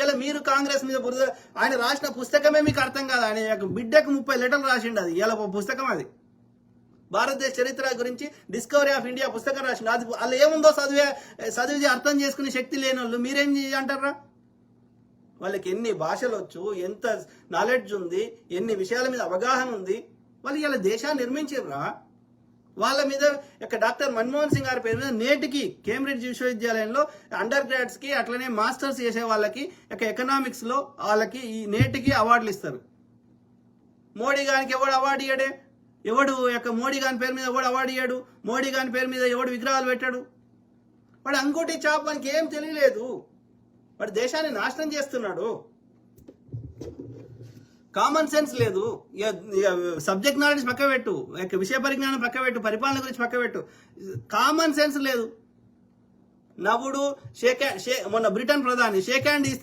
ఇలా మీరు కాంగ్రెస్ మీద బురద, ఆయన రాసిన పుస్తకమే మీకు అర్థం కాదు. ఆయన బిడ్డకు 30 లెటర్లు రాసిండు, అది ఇలా పుస్తకం, అది భారతదేశ చరిత్ర గురించి డిస్కవరీ ఆఫ్ ఇండియా పుస్తకం రాసిండు. అది వాళ్ళు ఏముందో చదివి అర్థం చేసుకునే శక్తి లేని వాళ్ళు మీరేం అంటారా? వాళ్ళకి ఎన్ని భాషలు వచ్చు, ఎంత నాలెడ్జ్ ఉంది, ఎన్ని విషయాల మీద అవగాహన ఉంది, వాళ్ళు ఇలా దేశాన్ని నిర్మించారా? వాళ్ళ మీద డాక్టర్ మన్మోహన్ సింగ్ గారి పేరు మీద నేటికి కేంబ్రిడ్జ్ విశ్వవిద్యాలయంలో అండర్ గ్రాడ్స్ కి అట్లనే మాస్టర్స్ చేసే వాళ్ళకి ఎకనామిక్స్ లో వాళ్ళకి ఈ నేటికి అవార్డులు ఇస్తారు. మోడీ గారికి ఎవడు అవార్డు ఇయ్యడే? ఎవడు మోడీ గారి పేరు మీద ఎవడు అవార్డు ఇయ్యాడు? మోడీ గారి పేరు మీద ఎవడు విగ్రహాలు పెట్టాడు? వాడు అంకోటి చాప్, మనకి ఏం తెలియలేదు. వాడు దేశాన్ని నాశనం చేస్తున్నాడు. కామన్ సెన్స్ లేదు. సబ్జెక్ట్ నాలెడ్జ్ పక్క పెట్టు, విషయ పరిజ్ఞానం పక్క పెట్టు, పరిపాలన గురించి పక్క పెట్టు, కామన్ సెన్స్ లేదు. నవ్వుడు మొన్న బ్రిటన్ ప్రధాని షేక్ హ్యాండ్ ఇస్తే